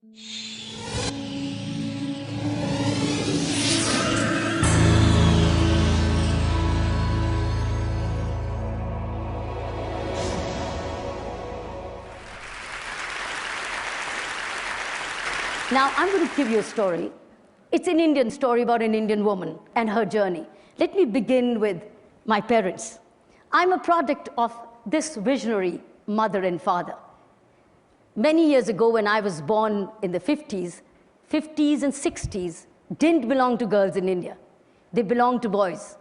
Now, I'm going to give you a story. It's an Indian story about an Indian woman and her journey. Let me begin with my parents. I'm a product of this visionary mother and father. Many years ago, when I was born in the 50s and 60s didn't belong to girls in India. They belonged to boys.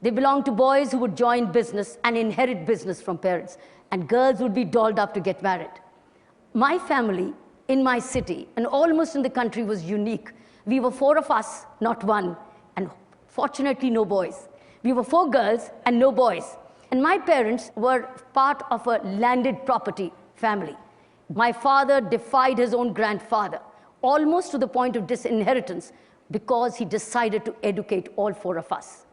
They belonged to boys who would join business and inherit business from parents, and girls would be dolled up to get married. My family in my city and almost in the country was unique. We were 4 of us, not one, and fortunately no boys. We were 4 girls and no boys. And my parents were part of a landed property family. My father defied his own grandfather, almost to the point of disinheritance, because he decided to educate all 4 of us.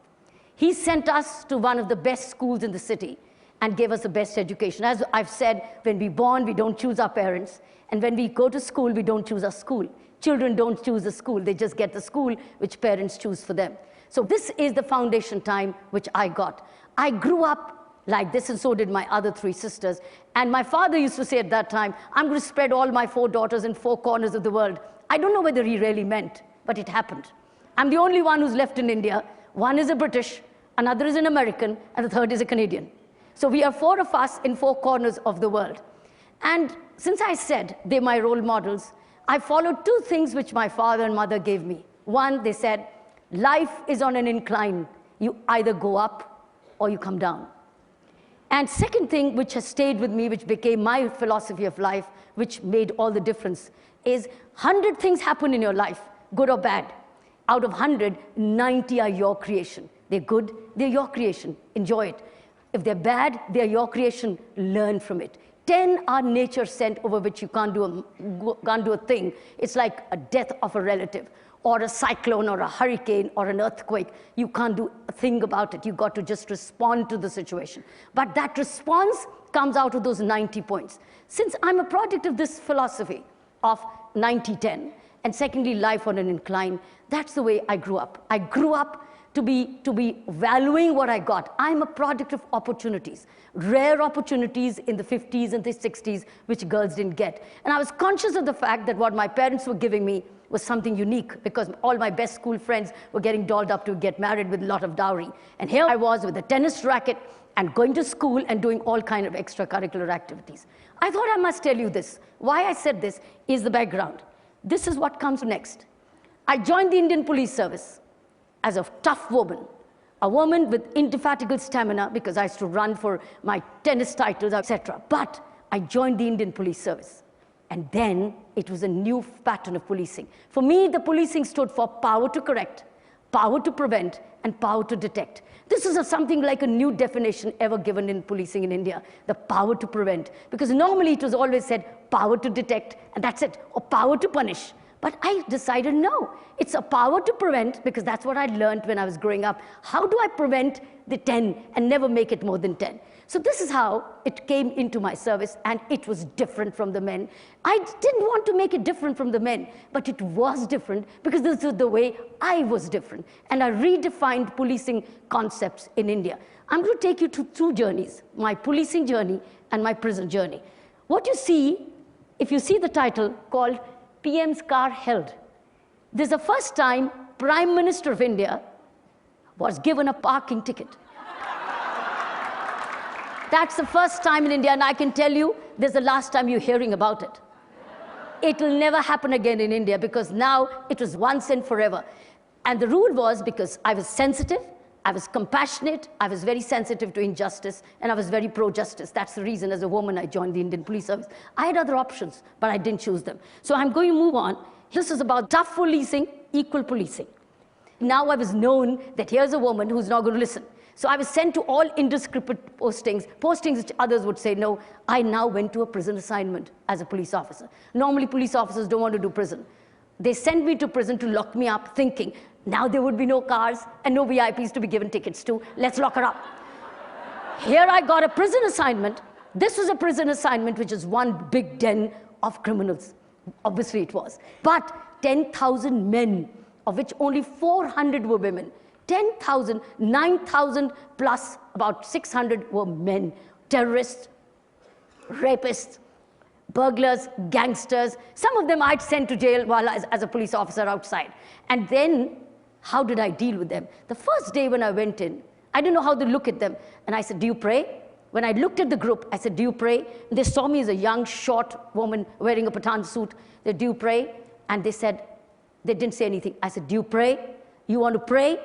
He sent us to one of the best schools in the city and gave us the best education. As I've said, when we're born, we don't choose our parents. And when we go to school, we don't choose our school. Children don't choose the school. They just get the school which parents choose for them. So this is the foundation time which I got. I grew up like this, and so did my other 3 sisters. And my father used to say at that time, I'm going to spread all my 4 daughters in 4 corners of the world. I don't know whether he really meant, but it happened. I'm the only one who's left in India. One is a British, another is an American, and the third is a Canadian. So we are 4 of us in 4 corners of the world. And since I said they're my role models, I followed 2 things which my father and mother gave me. One, they said, life is on an incline. You either go up or you come down. And second thing which has stayed with me, which became my philosophy of life, which made all the difference, is 100 things happen in your life, good or bad. Out of 100, 90 are your creation. They're good, they're your creation. Enjoy it. If they're bad, they're your creation. Learn from it. 10 are nature sent, over which you can't do a thing. It's like a death of a relative, or a cyclone, or a hurricane, or an earthquake. You can't do a thing about it. You've got to just respond to the situation. But that response comes out of those 90 points. Since I'm a product of this philosophy of 90-10, and secondly, life on an incline, that's the way I grew up. I grew up to be valuing what I got. I'm a product of opportunities, rare opportunities in the 50s and the 60s, which girls didn't get. And I was conscious of the fact that what my parents were giving me was something unique, because all my best school friends were getting dolled up to get married with a lot of dowry. And here I was with a tennis racket and going to school and doing all kinds of extracurricular activities. I thought I must tell you this. Why I said this is the background. This is what comes next. I joined the Indian Police Service as a tough woman, a woman with indefatigable stamina, because I used to run for my tennis titles, etc. But I joined the Indian Police Service. And then it was a new pattern of policing. For me, the policing stood for power to correct, power to prevent, and power to detect. This is something like a new definition ever given in policing in India, the power to prevent. Because normally it was always said power to detect, and that's it, or power to punish. But I decided, no, it's a power to prevent, because that's what I learned when I was growing up. How do I prevent the 10 and never make it more than 10? So this is how it came into my service, and it was different from the men. I didn't want to make it different from the men, but it was different because this is the way I was different. And I redefined policing concepts in India. I'm going to take you to 2 journeys, my policing journey and my prison journey. What you see, if you see the title called PM's Car Held, this is the first time Prime Minister of India was given a parking ticket. That's the first time in India, and I can tell you, this is the last time you're hearing about it. It will never happen again in India, because now it was once and forever. And the rule was, because I was sensitive, I was compassionate, I was very sensitive to injustice, and I was very pro-justice. That's the reason, as a woman, I joined the Indian Police Service. I had other options, but I didn't choose them. So I'm going to move on. This is about tough policing, equal policing. Now I was known that here's a woman who's not going to listen. So I was sent to all indiscriminate postings which others would say no. I now went to a prison assignment as a police officer. Normally, police officers don't want to do prison. They sent me to prison to lock me up, thinking, now there would be no cars and no VIPs to be given tickets to. Let's lock her up. Here I got a prison assignment. This was a prison assignment, which is one big den of criminals. Obviously it was. But 10,000 men, of which only 400 were women. 10,000, 9,000 plus about 600 were men. Terrorists, rapists, burglars, gangsters. Some of them I'd sent to jail while as a police officer outside. And then, how did I deal with them? The first day when I went in, I didn't know how to look at them. And I said, do you pray? When I looked at the group, I said, do you pray? And they saw me as a young, short woman wearing a Pathan suit. They said, do you pray? And they said, they didn't say anything. I said, do you pray? You want to pray?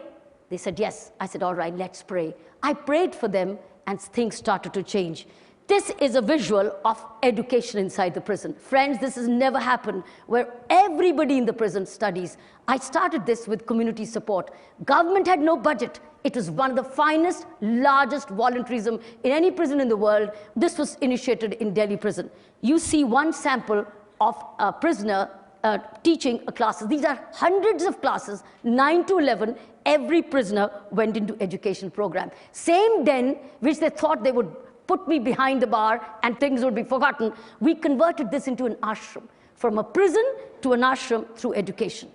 They said, yes. I said, all right, let's pray. I prayed for them, and things started to change. This is a visual of education inside the prison. Friends, this has never happened where everybody in the prison studies. I started this with community support. Government had no budget. It was one of the finest, largest voluntarism in any prison in the world. This was initiated in Delhi prison. You see one sample of a prisoner teaching a classes. These are hundreds of classes, 9 to 11. Every prisoner went into education program. Same den, which they thought they would put me behind the bar and things would be forgotten, we converted this into an ashram. From a prison to an ashram through education.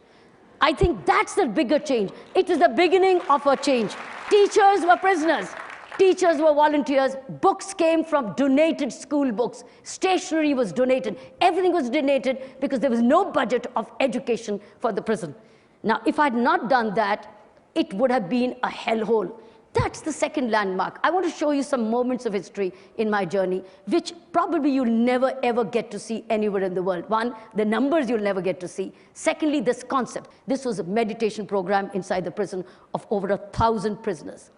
I think that's the bigger change. It was the beginning of a change. Teachers were prisoners. Teachers were volunteers. Books came from donated school books. Stationery was donated. Everything was donated because there was no budget of education for the prison. Now, if I'd not done that, it would have been a hellhole. That's the second landmark. I want to show you some moments of history in my journey, which probably you'll never ever get to see anywhere in the world. One, the numbers you'll never get to see. Secondly, this concept. This was a meditation program inside the prison of over 1,000 prisoners.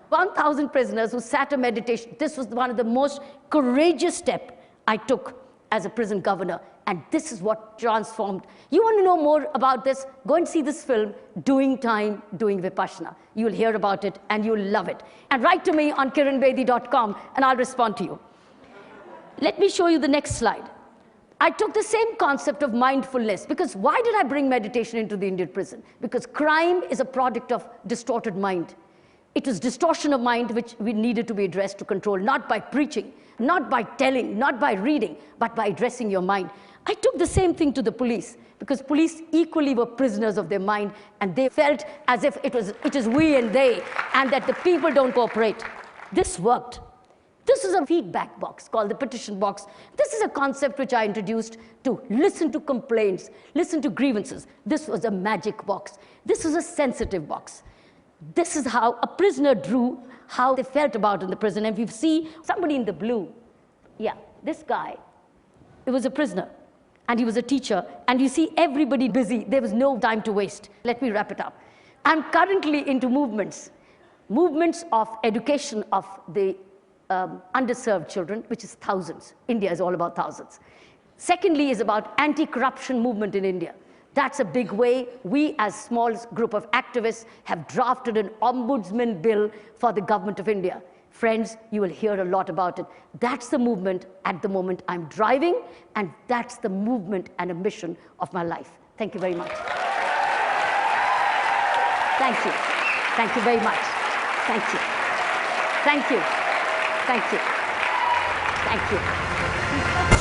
1,000 prisoners who sat a meditation. This was one of the most courageous steps I took as a prison governor. And this is what transformed. You want to know more about this? Go and see this film, Doing Time, Doing Vipassana. You'll hear about it and you'll love it. And write to me on kiranbedi.com and I'll respond to you. Let me show you the next slide. I took the same concept of mindfulness, because why did I bring meditation into the Indian prison? Because crime is a product of distorted mind. It was distortion of mind which we needed to be addressed to control, not by preaching, not by telling, not by reading, but by addressing your mind. I took the same thing to the police, because police equally were prisoners of their mind, and they felt as if it is we and they, and that the people don't cooperate. This worked. This is a feedback box called the petition box. This is a concept which I introduced to listen to complaints, listen to grievances. This was a magic box. This was a sensitive box. This is how a prisoner drew how they felt about in the prison. And if you see somebody in the blue, yeah, this guy, it was a prisoner. And he was a teacher, and you see everybody busy. There was no time to waste. Let me wrap it up. I'm currently into movements of education of the underserved children, which is thousands. India is all about thousands. Secondly is about anti-corruption movement in India. That's a big way. We, as small group of activists, have drafted an ombudsman bill for the government of India. Friends, you will hear a lot about it. That's the movement at the moment I'm driving, and that's the movement and a mission of my life. Thank you very much. Thank you. Thank you very much. Thank you. Thank you. Thank you. Thank you.